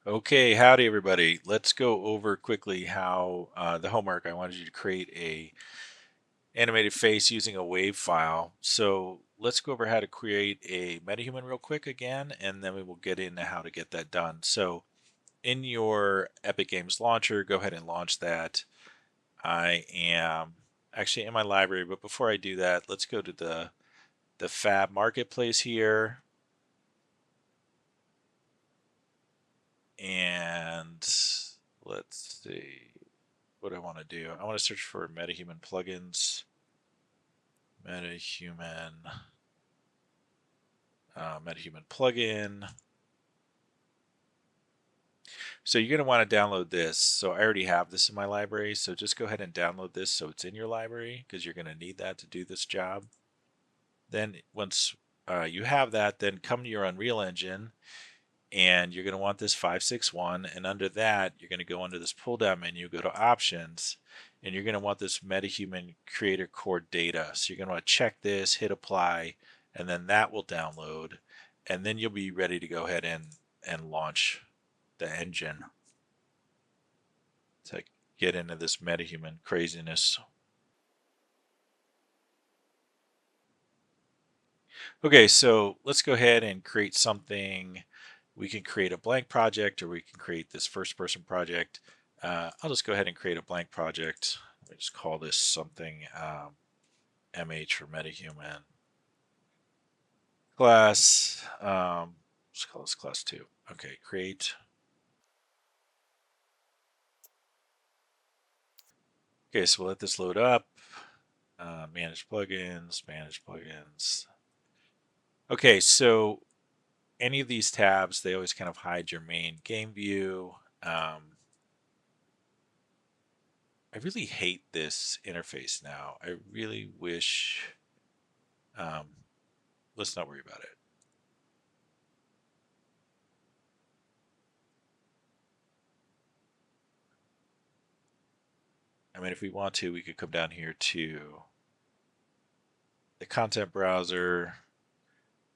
Okay, howdy everybody. Let's go over quickly how the homework. I wanted you to create a animated face using a wave file. So let's go over how to create a MetaHuman real quick again, and then we will get into how to get that done. So in your Epic Games launcher, go ahead and launch that. I am actually in my library, but before I do that, let's go to the Fab Marketplace here. And let's see what I want to do. I want to search for MetaHuman plugins. MetaHuman, MetaHuman plugin. So you're going to want to download this. So I already have this in my library. So just go ahead and download this so it's in your library because you're going to need that to do this job. Then once you have that, then come to your Unreal Engine and you're going to want this 561. And under that, you're going to go under this pull down menu, go to options, and you're going to want this MetaHuman Creator Core data. So you're going to want to check this, hit apply, and then that will download. And then you'll be ready to go ahead and launch the engine to get into this MetaHuman craziness. Okay, so let's go ahead and create something. We can create a blank project or we can create this first person project. I'll just go ahead and create a blank project. Let me just call this something MH for MetaHuman. Class, let's call this class 2. Okay, create. Okay, so we'll let this load up. Manage plugins, manage plugins. Okay, so any of these tabs, they always kind of hide your main game view. I really hate this interface now. I really wish, um, let's not worry about it. I mean, if we want to, we could come down here to the content browser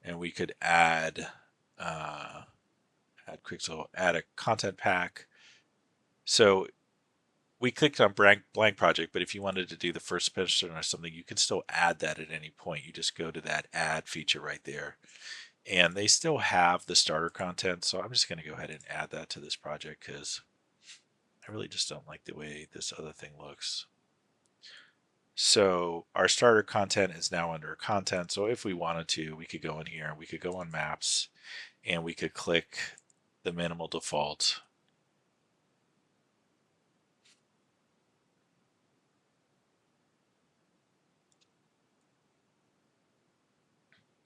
and we could add, add a content pack. So we clicked on blank project, but if you wanted to do the first person or something, you can still add that at any point. You just go to that add feature right there. And they still have the starter content, so I'm just going to go ahead and add that to this project because I really just don't like the way this other thing looks. So our starter content is now under content. So if we wanted to, we could go in here, we could go on maps, and we could click the minimal default.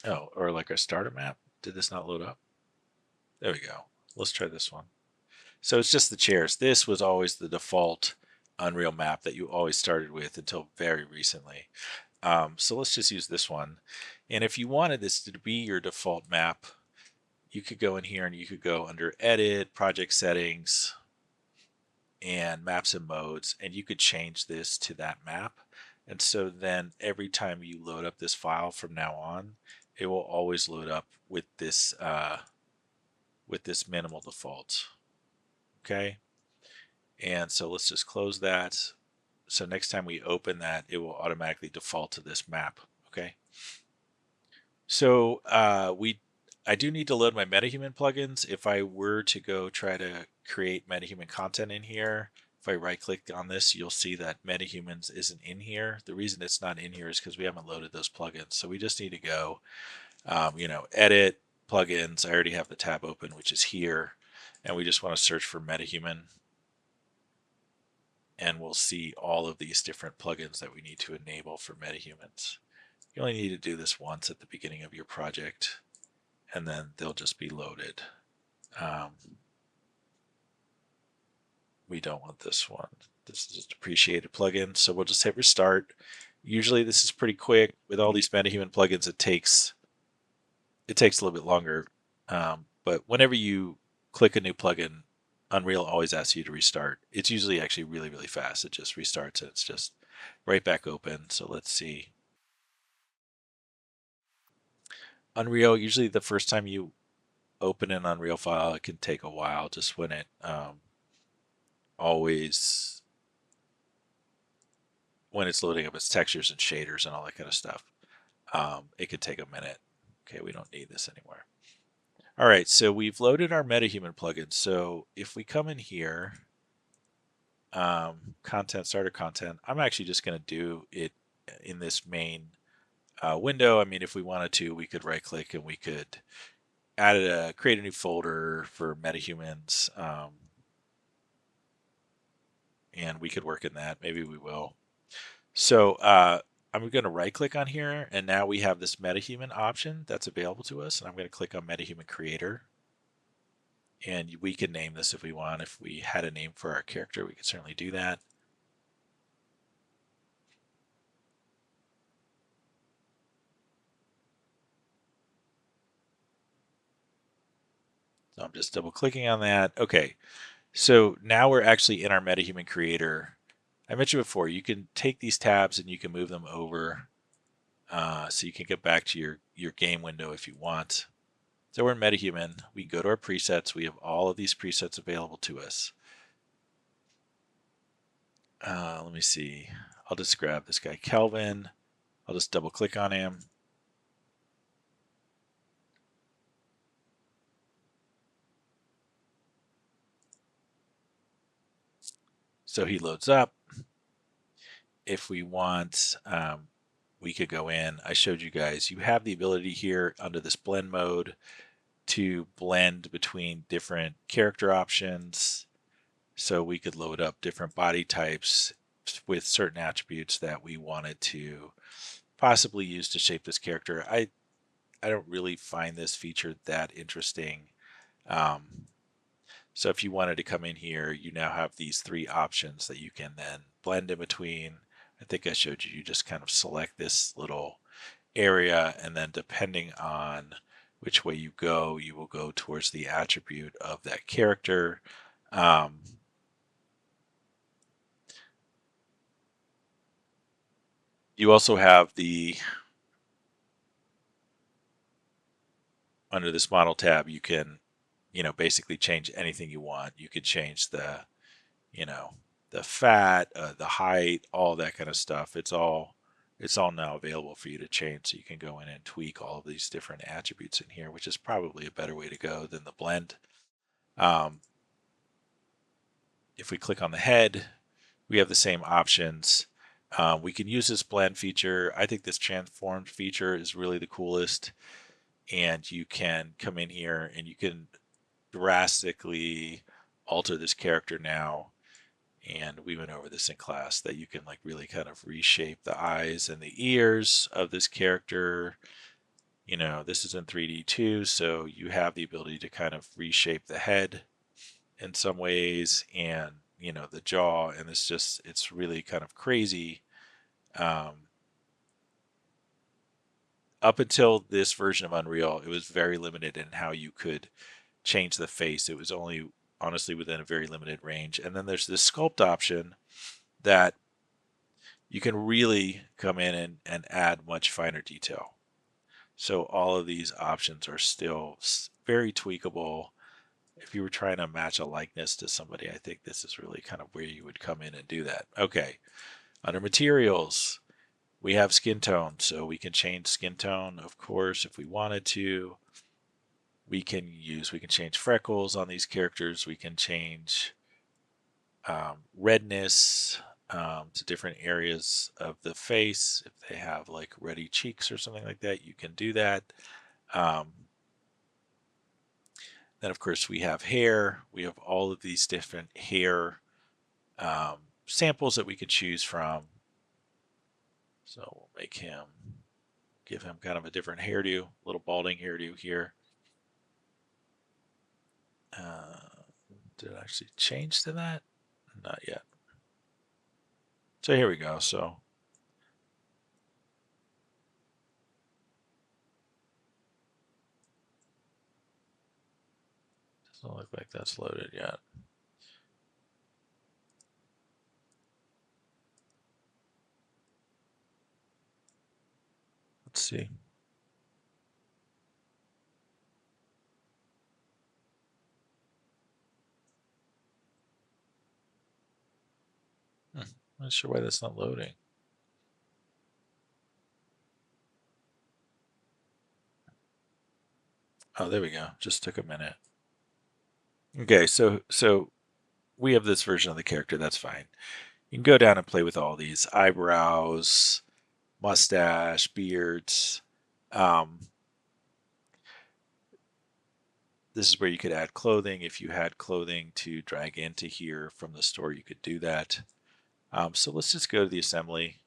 Oh, or like our starter map. Did this not load up? There we go. Let's try this one. So it's just the chairs. This was always the default Unreal map that you always started with until very recently. So let's just use this one. And if you wanted this to be your default map, you could go in here and you could go under Edit, Project Settings, and Maps and Modes, and you could change this to that map. And so then every time you load up this file from now on, it will always load up with this minimal default. Okay. And so let's just close that. So next time we open that, it will automatically default to this map. Okay. So I do need to load my MetaHuman plugins. If I were to go try to create MetaHuman content in here, if I right click on this, you'll see that MetaHumans isn't in here. The reason it's not in here is because we haven't loaded those plugins. So we just need to go, edit plugins. I already have the tab open, which is here. And we just want to search for MetaHuman. And we'll see all of these different plugins that we need to enable for MetaHumans. You only need to do this once at the beginning of your project, and then they'll just be loaded. We don't want this one. This is a depreciated plugin, so we'll just hit restart. Usually this is pretty quick. With all these MetaHuman plugins, it takes a little bit longer. But whenever you click a new plugin, Unreal always asks you to restart. It's usually actually really, really fast. It just restarts and it's just right back open. So let's see. Unreal, usually the first time you open an Unreal file, it can take a while just when it always when it's loading up its textures and shaders and all that kind of stuff. It could take a minute. Okay, we don't need this anymore. All right, so we've loaded our MetaHuman plugin. So if we come in here, content, starter content, I'm actually just going to do it in this main window. I mean, if we wanted to, we could right click and we could create a new folder for MetaHumans, and we could work in that. Maybe we will. So I'm going to right click on here, and now we have this MetaHuman option that's available to us. And I'm going to click on MetaHuman Creator. And we can name this if we want. If we had a name for our character, we could certainly do that. So I'm just double clicking on that. Okay, so now we're actually in our MetaHuman Creator. I mentioned before, you can take these tabs and you can move them over, so you can get back to your game window if you want. So we're in MetaHuman. We go to our presets. We have all of these presets available to us. Let me see. I'll just grab this guy, Kelvin. I'll just double click on him. So he loads up. If we want, we could go in. I showed you guys, you have the ability here under this blend mode to blend between different character options. So we could load up different body types with certain attributes that we wanted to possibly use to shape this character. I don't really find this feature that interesting. So if you wanted to come in here, you now have these three options that you can then blend in between. I think I showed you, you just kind of select this little area, and then depending on which way you go, you will go towards the attribute of that character. You also have under this model tab, you can, basically change anything you want. You could change you know, the fat, the height, all that kind of stuff. It's all now available for you to change. So you can go in and tweak all of these different attributes in here, which is probably a better way to go than the blend. If we click on the head, we have the same options. We can use this blend feature. I think this transformed feature is really the coolest. And you can come in here and you can drastically alter this character now. And we went over this in class, that you can like really kind of reshape the eyes and the ears of this character. This is in 3D too, so you have the ability to kind of reshape the head in some ways, and the jaw, and it's really kind of crazy. Up until this version of Unreal, it was very limited in how you could change the face. It was only honestly within a very limited range. And then there's this sculpt option that you can really come in and add much finer detail. So all of these options are still very tweakable. If you were trying to match a likeness to somebody, I think this is really kind of where you would come in and do that. Okay, under materials, we have skin tone. So we can change skin tone, of course, if we wanted to. We can change freckles on these characters. We can change redness to different areas of the face. If they have like ruddy cheeks or something like that, you can do that. Then, of course, we have hair. We have all of these different hair samples that we can choose from. So we'll give him kind of a different hairdo, a little balding hairdo here. Did it actually change to that? Not yet. So here we go. So doesn't look like that's loaded yet. Let's see. I'm not sure why that's not loading. Oh, there we go. Just took a minute. Okay, so we have this version of the character. That's fine. You can go down and play with all these eyebrows, mustache, beards. Um, this is where you could add clothing. If you had clothing to drag into here from the store, you could do that. So let's just go to the assembly.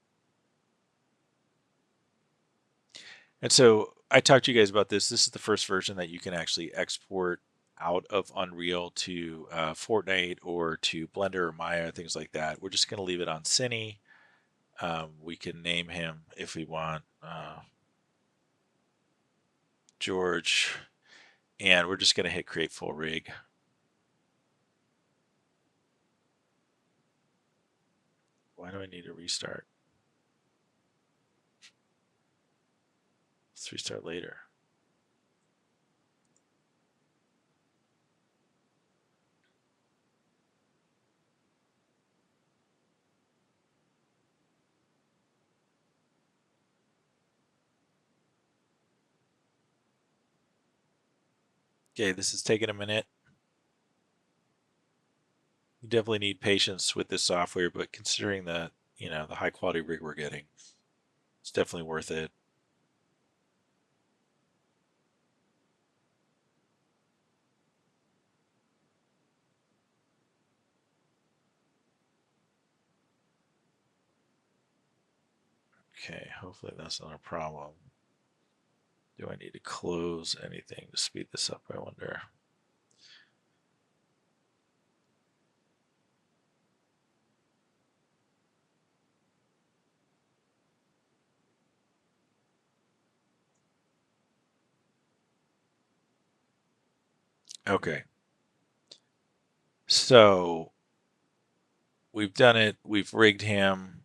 And so I talked to you guys about this. This is the first version that you can actually export out of Unreal to Fortnite or to Blender or Maya, things like that. We're just going to leave it on Cine. We can name him if we want George, and we're just going to hit create full rig. Why do I need to restart? Let's restart later. Okay, this is taking a minute. You definitely need patience with this software, but considering the the high quality rig we're getting, it's definitely worth it. Okay, hopefully that's not a problem. Do I need to close anything to speed this up, I wonder? Okay. So we've done it. We've rigged him.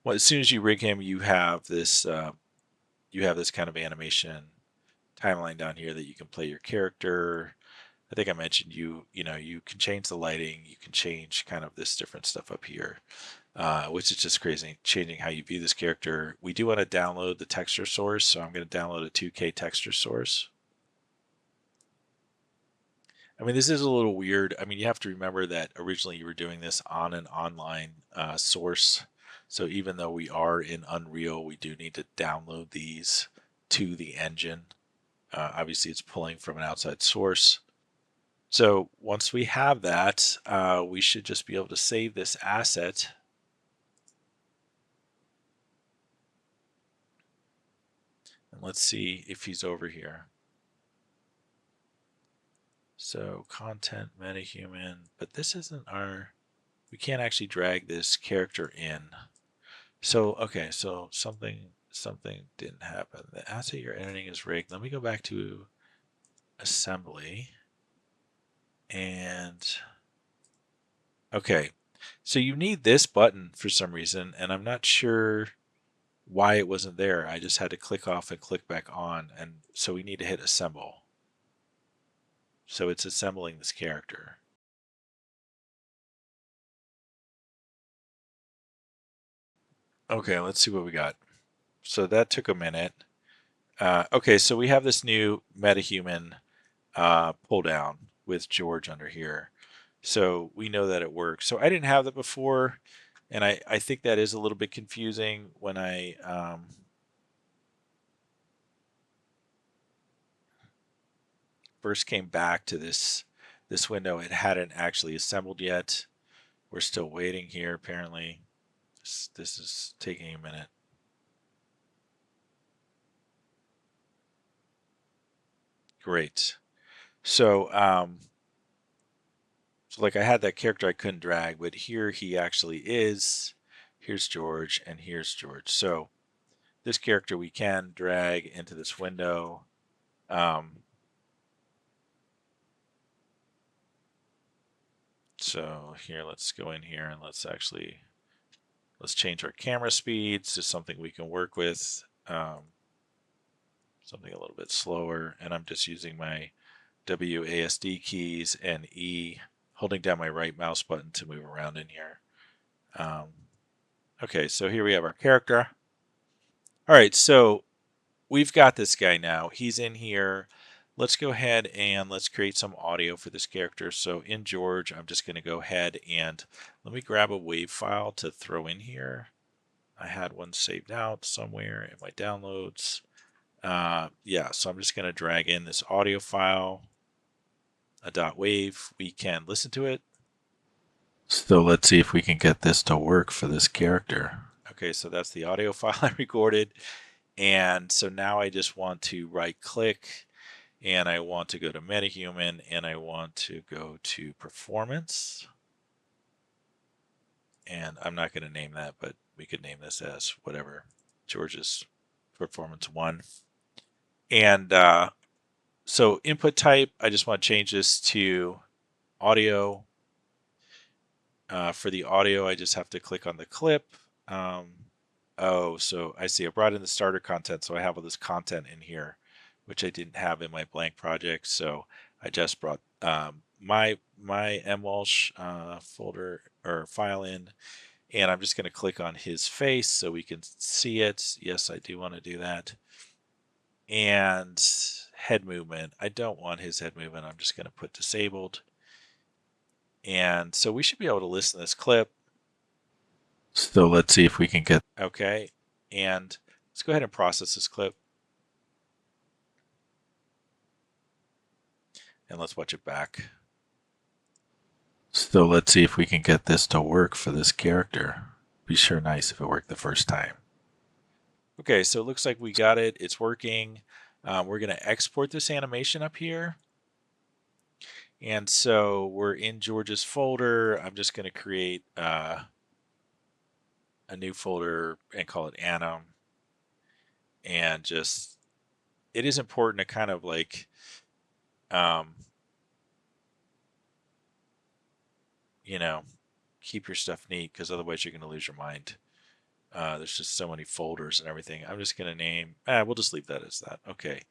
Well, as soon as you rig him, you have this kind of animation timeline down here that you can play your character. I think I mentioned you can change the lighting. You can change kind of this different stuff up here, which is just crazy, changing how you view this character. We do want to download the texture source, so I'm going to download a 2K texture source. I mean, this is a little weird. I mean, you have to remember that originally you were doing this on an online source. So even though we are in Unreal, we do need to download these to the engine. Obviously, it's pulling from an outside source. So once we have that, we should just be able to save this asset. And let's see if he's over here. So content, MetaHuman, but this isn't we can't actually drag this character in. So, okay, so something didn't happen. The asset you're editing is rigged. Let me go back to assembly. And okay. So you need this button for some reason, and I'm not sure why it wasn't there. I just had to click off and click back on, and so we need to hit assemble. So it's assembling this character. Okay, let's see what we got. So that took a minute. Okay, so we have this new MetaHuman pull down with George under here. So we know that it works. So I didn't have that before, and I think that is a little bit confusing when I first came back to this window. It hadn't actually assembled yet. We're still waiting here. Apparently, this is taking a minute. Great. So so like I had that character I couldn't drag, but here he actually is. Here's George, and here's George. So this character we can drag into this window. So here, let's go in here and let's change our camera speeds to something we can work with. Something a little bit slower, and I'm just using my WASD keys and E, holding down my right mouse button to move around in here. Okay, so here we have our character. All right, so we've got this guy now. He's in here. Let's go ahead and let's create some audio for this character. So in George, I'm just going to go ahead and let me grab a wave file to throw in here. I had one saved out somewhere in my downloads. Yeah, so I'm just going to drag in this audio file, a .wave. We can listen to it. So let's see if we can get this to work for this character. Okay, so that's the audio file I recorded. And so now I just want to right click and I want to go to MetaHuman and I want to go to performance. And I'm not going to name that, but we could name this as whatever, George's performance 1. And so input type, I just want to change this to audio. For the audio, I just have to click on the clip. Oh, so I see I brought in the starter content. So I have all this content in here, which I didn't have in my blank project. So I just brought my mwalsh folder or file in, and I'm just going to click on his face so we can see it. Yes, I do want to do that. And head movement. I don't want his head movement. I'm just going to put disabled. And so we should be able to listen to this clip. So let's see if we can get, okay. And let's go ahead and process this clip. And let's watch it back. So let's see if we can get this to work for this character. Be sure nice if it worked the first time. Okay, so it looks like we got it. It's working. We're going to export this animation up here. And so we're in George's folder. I'm just going to create a new folder and call it anim. And just, it is important to kind of like, you know, keep your stuff neat because otherwise you're going to lose your mind. There's just so many folders and everything. I'm just going to name, we'll just leave that as that. Okay.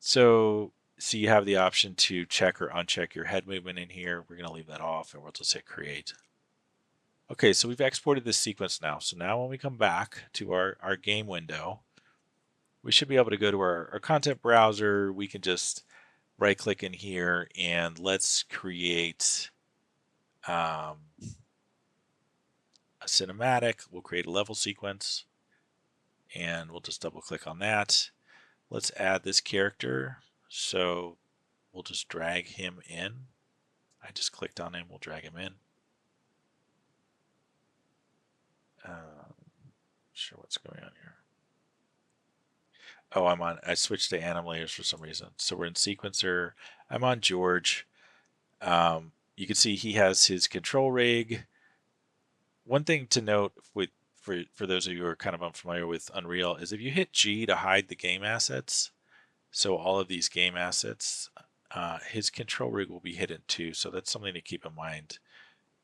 So you have the option to check or uncheck your head movement in here. We're going to leave that off and we'll just hit create. Okay, so we've exported this sequence now. So now when we come back to our game window, we should be able to go to our content browser. We can just right click in here and let's create a cinematic. We'll create a level sequence and we'll just double click on that. Let's add this character. So we'll just drag him in. I just clicked on him. We'll drag him in. Sure what's going on here. Oh, I switched to anim layers for some reason. So we're in sequencer. I'm on George. You can see he has his control rig. One thing to note for those of you who are kind of unfamiliar with Unreal is if you hit G to hide the game assets, so all of these game assets, his control rig will be hidden too. So that's something to keep in mind.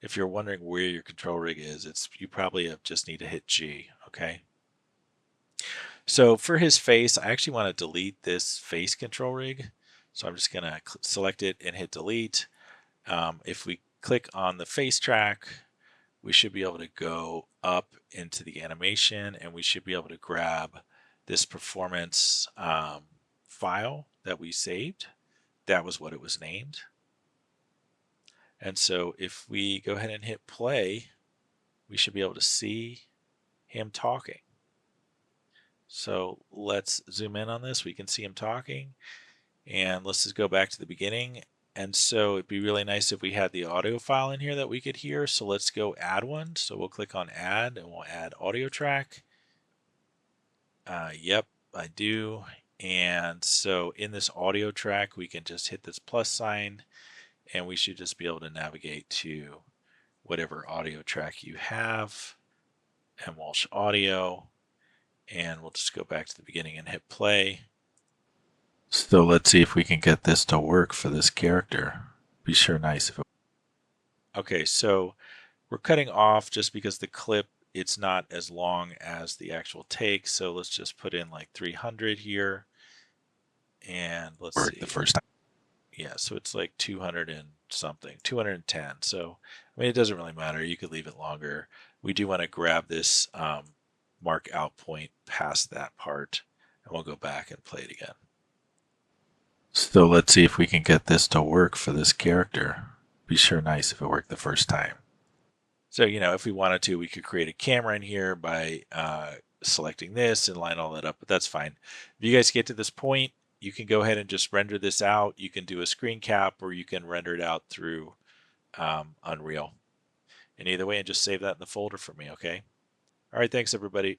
If you're wondering where your control rig is, you probably just need to hit G, okay? So for his face, I actually want to delete this face control rig. So I'm just going to select it and hit delete. If we click on the face track, we should be able to go up into the animation and we should be able to grab this performance file that we saved. That was what it was named. And so if we go ahead and hit play, we should be able to see him talking. So let's zoom in on this. We can see him talking. And let's just go back to the beginning. And so it'd be really nice if we had the audio file in here that we could hear. So let's go add one. So we'll click on add and we'll add audio track. Yep, I do. And so in this audio track, we can just hit this plus sign and we should just be able to navigate to whatever audio track you have, MWalsh audio, and we'll just go back to the beginning and hit play. So let's see if we can get this to work for this character. Be sure nice if it. Okay, so we're cutting off just because the clip, it's not as long as the actual take. So let's just put in like 300 here. And let's see. The first time. Yeah, so it's like 200 and something, 210. So, I mean, it doesn't really matter. You could leave it longer. we do want to grab this mark out point past that part, and we'll go back and play it again. So let's see if we can get this to work for this character. Be sure nice if it worked the first time. So, if we wanted to, we could create a camera in here by selecting this and line all that up, but that's fine. If you guys get to this point, you can go ahead and just render this out. You can do a screen cap, or you can render it out through Unreal. And either way, and just save that in the folder for me, okay? All right, thanks everybody.